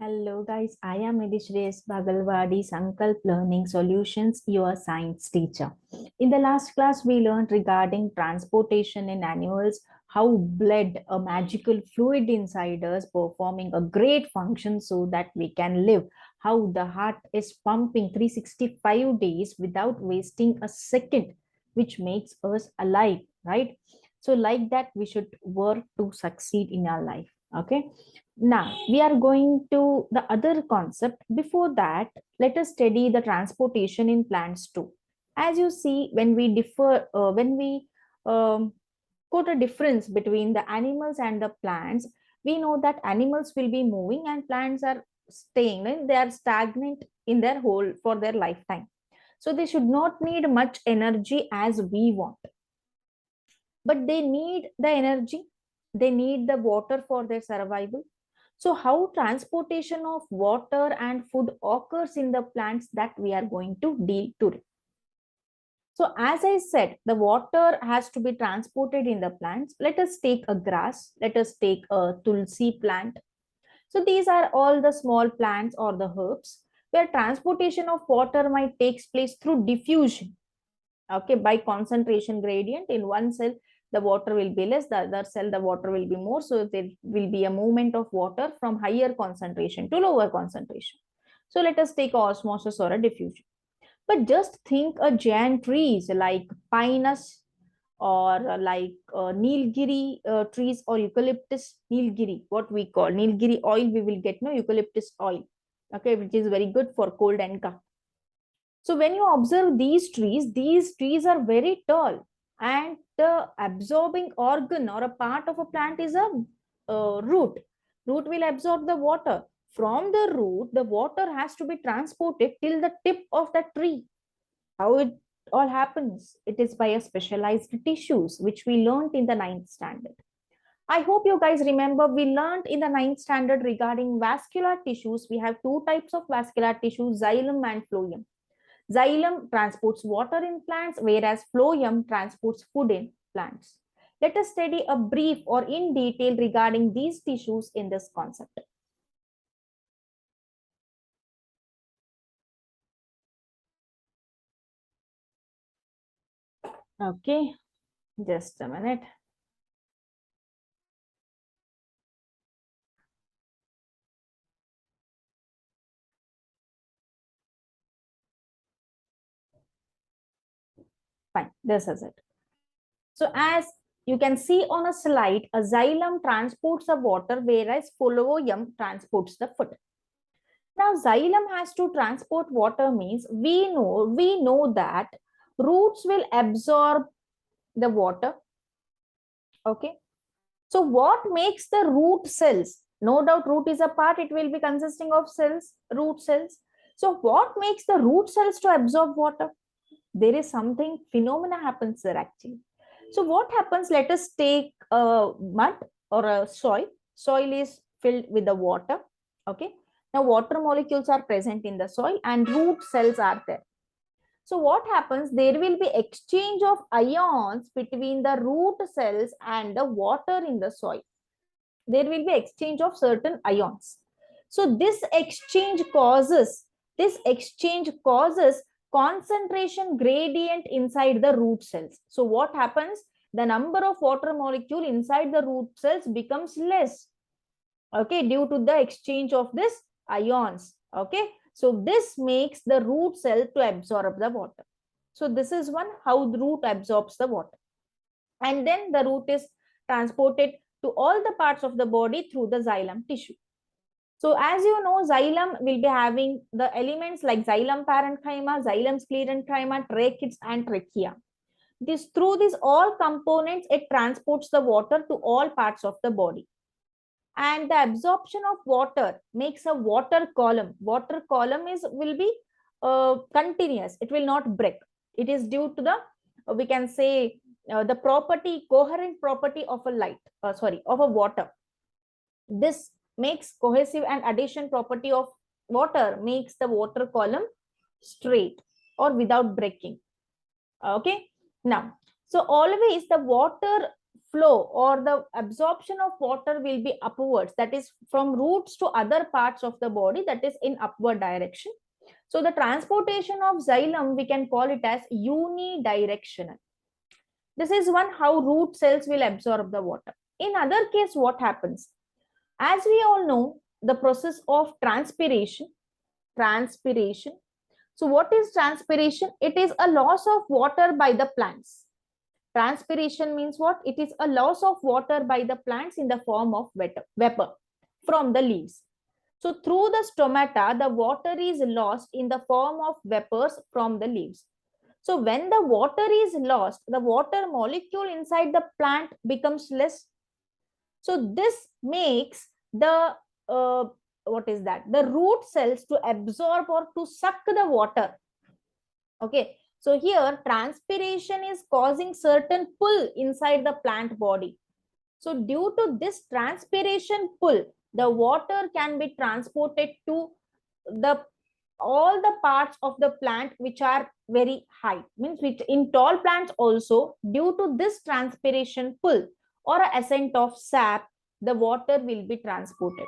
Hello guys, I am Idishres Bagalwadi Sankalp Learning Solutions, your science teacher. In the last class, we learned regarding transportation in animals, how blood, a magical fluid inside us, performing a great function so that we can live, how the heart is pumping 365 days without wasting a second, which makes us alive, right? So like that, we should work to succeed in our life, okay? Now we are going to the other concept. Before that, let us study the transportation in plants too. As you see, when we quote a difference between the animals and the plants, we know that animals will be moving and plants are staying. They are stagnant in their whole for their lifetime. So they should not need much energy as we want, but they need the energy. They need the water for their survival. So, how transportation of water and food occurs in the plants that we are going to deal today. So, as I said, the water has to be transported in the plants. Let us take a grass. Let us take a tulsi plant. So, these are all the small plants or the herbs where transportation of water might takes place through diffusion. Okay, by concentration gradient in one cell the water will be less, the other cell the water will be more, so there will be a movement of water from higher concentration to lower concentration. So let us take osmosis or a diffusion. But just think a giant trees like pinus or nilgiri trees or eucalyptus. Nilgiri, what we call nilgiri oil, we will get no eucalyptus oil, okay, which is very good for cold and cough. So when you observe these trees are very tall, and the absorbing organ or a part of a plant is a root. Root will absorb the water. From the root, the water has to be transported till the tip of the tree. How it all happens? It is by a specialized tissues, which we learned in the ninth standard. I hope you guys remember we learned in the ninth standard regarding vascular tissues. We have two types of vascular tissues, xylem and phloem. Xylem transports water in plants, whereas phloem transports food in plants. Let us study a brief or in detail regarding these tissues in this concept. Okay, just a minute. Fine, this is it. So as you can see on a slide, a xylem transports the water, whereas phloem transports the food. Now, xylem has to transport water means we know that roots will absorb the water. Okay. So what makes the root cells? No doubt root is a part, it will be consisting of cells, root cells. So what makes the root cells to absorb water? There is something phenomena happens there actually. So what happens? Let us take a mud or a soil. Soil is filled with the water. Okay. Now water molecules are present in the soil and root cells are there. So what happens? There will be exchange of ions between the root cells and the water in the soil. There will be exchange of certain ions. So this exchange causes concentration gradient inside the root cells. So what happens? The number of water molecule inside the root cells becomes less, okay, due to the exchange of this ions. Okay, so this makes the root cell to absorb the water. So this is one how the root absorbs the water, and then the root is transported to all the parts of the body through the xylem tissue. So as you know, xylem will be having the elements like xylem parenchyma, xylem sclerenchyma, tracheids and trachea. Through these all components, it transports the water to all parts of the body. And the absorption of water makes a water column. Water column will be continuous. It will not break. It is due to the, we can say, the coherent property of of a water. This makes cohesive and adhesion property of water makes the water column straight or without breaking. Okay. Now, so always the water flow or the absorption of water will be upwards, that is from roots to other parts of the body, that is in upward direction. So the transportation of xylem, we can call it as unidirectional. This is one how root cells will absorb the water. In other case, what happens? As we all know, the process of transpiration. So what is transpiration? It is a loss of water by the plants. Transpiration means what? It is a loss of water by the plants in the form of vapor from the leaves. So through the stomata, the water is lost in the form of vapors from the leaves. So when the water is lost, the water molecule inside the plant becomes less. So this makes the what is that? The root cells to absorb or to suck the water. Okay. So here transpiration is causing certain pull inside the plant body. So due to this transpiration pull, the water can be transported to the all the parts of the plant which are very high, means which in tall plants also, due to this transpiration pull or ascent of sap, the water will be transported.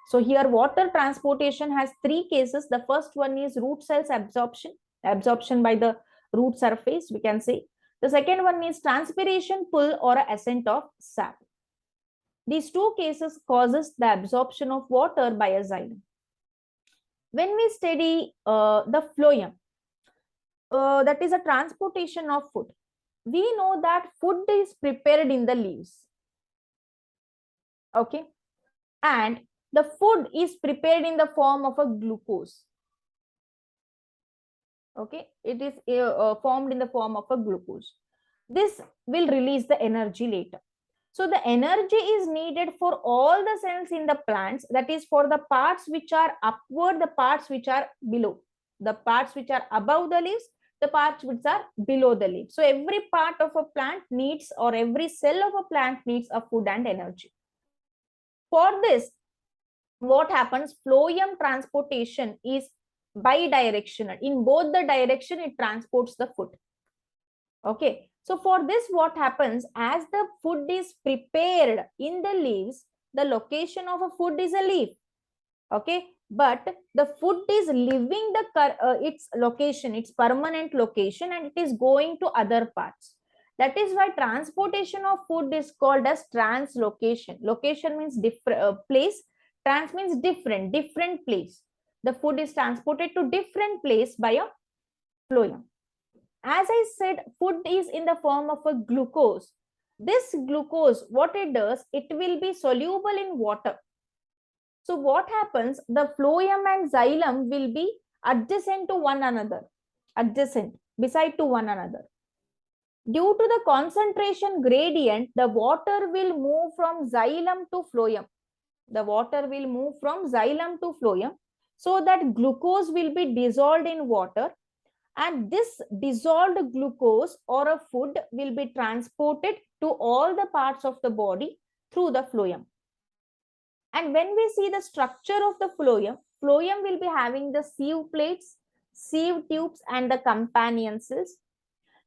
So here water transportation has three cases. The first one is root cells absorption by the root surface, we can say. The second one is transpiration pull or ascent of sap. These two cases causes the absorption of water by a xylem. When we study the phloem, that is a transportation of food. We know that food is prepared in the leaves. Okay. And the food is prepared in the form of a glucose. Okay. It is formed in the form of a glucose. This will release the energy later. So the energy is needed for all the cells in the plants, that is for the parts which are upward, the parts which are below, the parts which are above the leaves, the parts which are below the leaves. So every part of a plant needs, or every cell of a plant needs a food and energy. For this, what happens? Phloem transportation is bidirectional. In both the direction, it transports the food. Okay. So for this, what happens? As the food is prepared in the leaves, the location of a food is a leaf. Okay. But the food is leaving its location, its permanent location, and it is going to other parts. That is why transportation of food is called as translocation. Location means different place. Trans means different place. The food is transported to different place by a phloem. As I said, food is in the form of a glucose. This glucose, what it does, it will be soluble in water. So what happens? The phloem and xylem will be adjacent to one another, beside to one another. Due to the concentration gradient, the water will move from xylem to phloem. The water will move from xylem to phloem, so that glucose will be dissolved in water, and this dissolved glucose or a food will be transported to all the parts of the body through the phloem. And when we see the structure of the phloem will be having the sieve plates, sieve tubes, and the companion cells.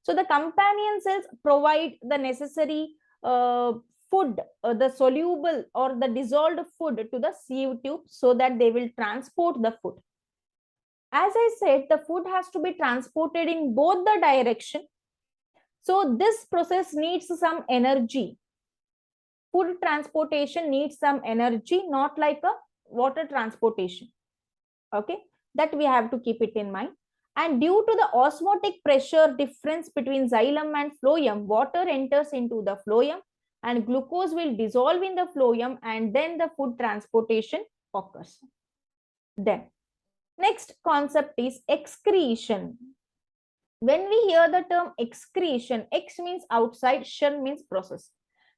So the companion cells provide the necessary food, the soluble or the dissolved food to the sieve tube, so that they will transport the food. As I said, the food has to be transported in both the direction. So this process needs some energy. Food transportation needs some energy, not like a water transportation. Okay, that we have to keep it in mind. And due to the osmotic pressure difference between xylem and phloem, water enters into the phloem and glucose will dissolve in the phloem, and then the food transportation occurs. Then next concept is excretion. When we hear the term excretion, X means outside, tion means process.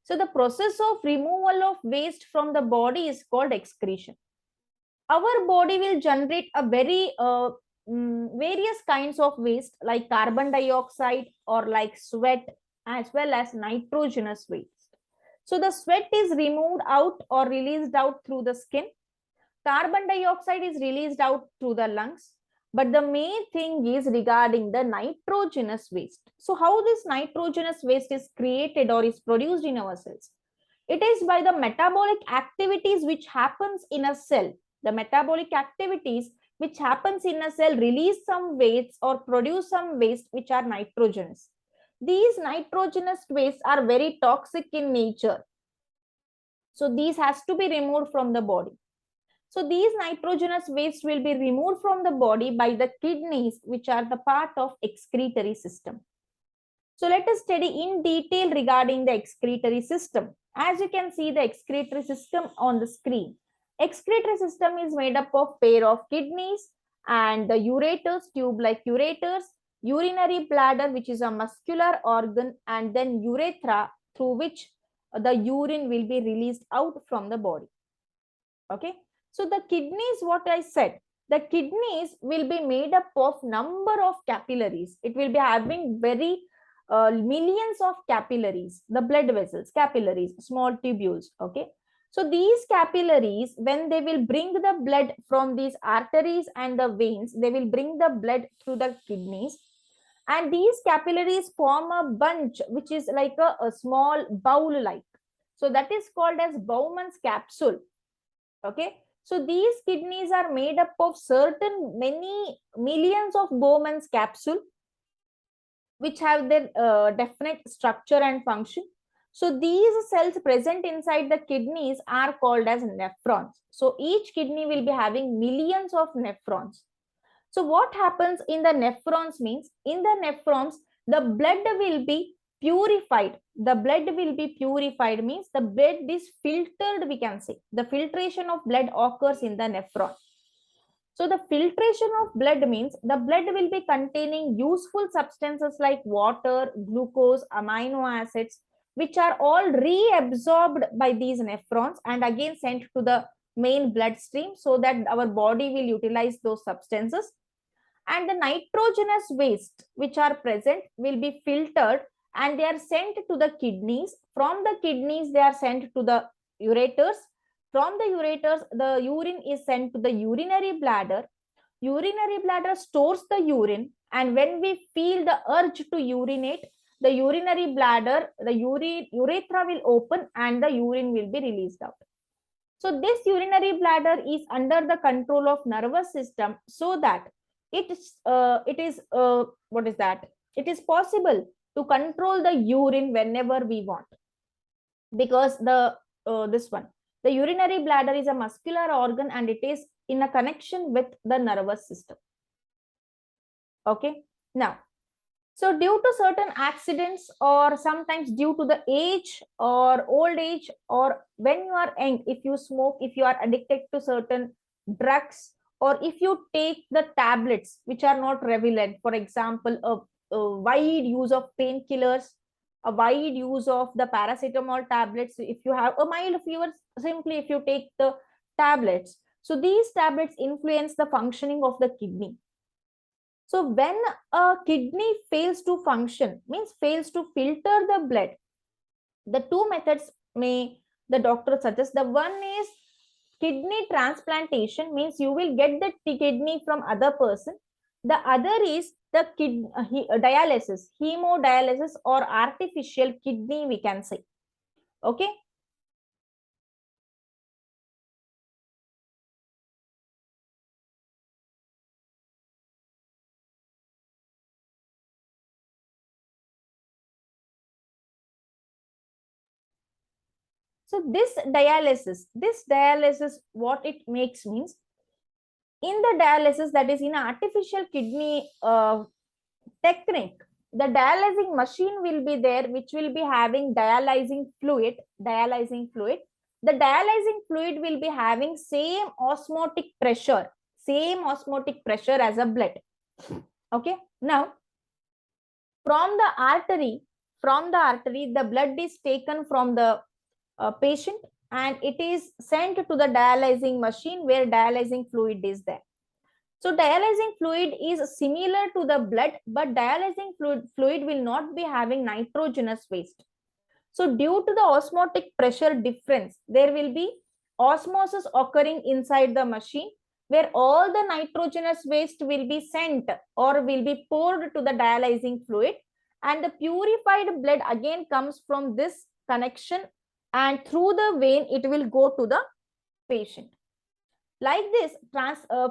So the process of removal of waste from the body is called excretion. Our body will generate a very various kinds of waste, like carbon dioxide or like sweat, as well as nitrogenous waste. So the sweat is removed out or released out through the skin. Carbon dioxide is released out through the lungs. But the main thing is regarding the nitrogenous waste. So how this nitrogenous waste is created or is produced in our cells? It is by the metabolic activities which happens in a cell. The metabolic activities which happens in a cell release some wastes or produce some waste which are nitrogenous. These nitrogenous wastes are very toxic in nature. So these has to be removed from the body. So these nitrogenous waste will be removed from the body by the kidneys, which are the part of excretory system. So let us study in detail regarding the excretory system. As you can see the excretory system on the screen. Excretory system is made up of pair of kidneys and the ureters, tube-like ureters, urinary bladder, which is a muscular organ, and then urethra, through which the urine will be released out from the body. Okay. So the kidneys, what I said, the kidneys will be made up of number of capillaries. It will be having very millions of capillaries, the blood vessels, capillaries, small tubules. Okay. So these capillaries, when they will bring the blood from these arteries and the veins, they will bring the blood through the kidneys. And these capillaries form a bunch, which is like a small bowl like. So that is called as Bowman's capsule. Okay. So these kidneys are made up of certain many millions of Bowman's capsule, which have their definite structure and function. So these cells present inside the kidneys are called as nephrons. So each kidney will be having millions of nephrons. So what happens in the nephrons means, in the nephrons, the blood will be purified. The blood will be purified means the blood is filtered, we can say. The filtration of blood occurs in the nephron. So the filtration of blood means the blood will be containing useful substances like water, glucose, amino acids, which are all reabsorbed by these nephrons and again sent to the main bloodstream so that our body will utilize those substances. And the nitrogenous waste which are present will be filtered and they are sent to the kidneys. From the kidneys, they are sent to the ureters. From the ureters, the urine is sent to the urinary bladder. Urinary bladder stores the urine, and when we feel the urge to urinate, the urinary bladder, the urethra will open and the urine will be released out. So this urinary bladder is under the control of nervous system so that it is what is that? It is possible to control the urine whenever we want, because the the urinary bladder is a muscular organ and it is in a connection with the nervous system. Okay. Now, so due to certain accidents or sometimes due to the age or old age or when you are young, if you smoke, if you are addicted to certain drugs, or if you take the tablets which are not relevant, for example, a wide use of painkillers, a wide use of the paracetamol tablets, if you have a mild fever, simply if you take the tablets. So these tablets influence the functioning of the kidney. So when a kidney fails to function, means fails to filter the blood, the two methods may the doctor suggest. The one is kidney transplantation, means you will get the kidney from other person. The other is the dialysis, hemodialysis or artificial kidney, we can say. Okay. So this dialysis, what it makes means, in the dialysis, that is in artificial kidney technique, the dialyzing machine will be there, which will be having dialyzing fluid. The dialyzing fluid will be having same osmotic pressure as a blood. Okay. Now, from the artery, the blood is taken from the patient and it is sent to the dialyzing machine where dialyzing fluid is there. So dialyzing fluid is similar to the blood, but dialyzing fluid will not be having nitrogenous waste. So due to the osmotic pressure difference, there will be osmosis occurring inside the machine, where all the nitrogenous waste will be sent or will be poured to the dialyzing fluid, and the purified blood again comes from this connection, and through the vein it will go to the patient. Like this,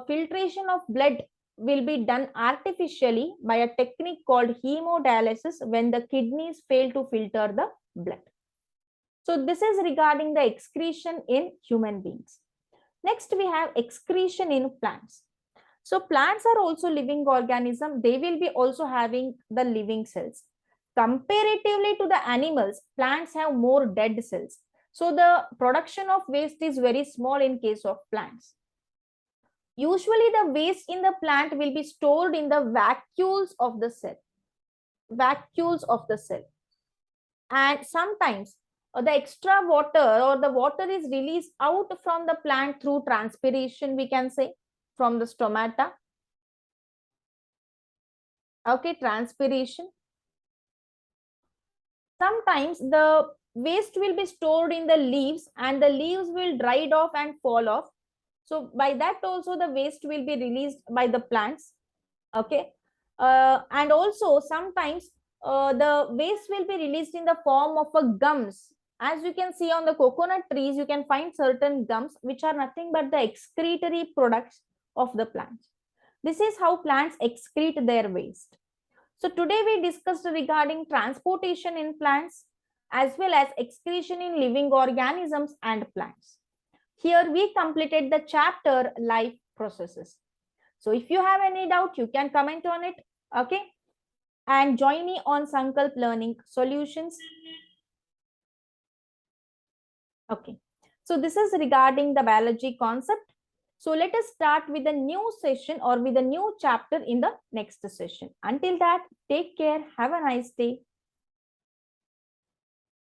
filtration of blood will be done artificially by a technique called hemodialysis when the kidneys fail to filter the blood. So this is regarding the excretion in human beings. Next, we have excretion in plants. So plants are also living organisms. They will be also having the living cells. Comparatively to the animals, plants have more dead cells. So the production of waste is very small in case of plants. Usually the waste in the plant will be stored in the vacuoles of the cell. Vacuoles of the cell. And sometimes the extra water or the water is released out from the plant through transpiration, we can say, from the stomata. Okay, transpiration. Sometimes the waste will be stored in the leaves and the leaves will dry off and fall off. So by that also the waste will be released by the plants. Okay. And also sometimes the waste will be released in the form of a gums. As you can see on the coconut trees, you can find certain gums which are nothing but the excretory products of the plants. This is how plants excrete their waste. So today we discussed regarding transportation in plants as well as excretion in living organisms and plants. Here we completed the chapter life processes. So if you have any doubt, you can comment on it. Okay. And join me on Sankalp Learning Solutions. Okay. So this is regarding the biology concept. So let us start with a new session or with a new chapter in the next session. Until that, take care. Have a nice day.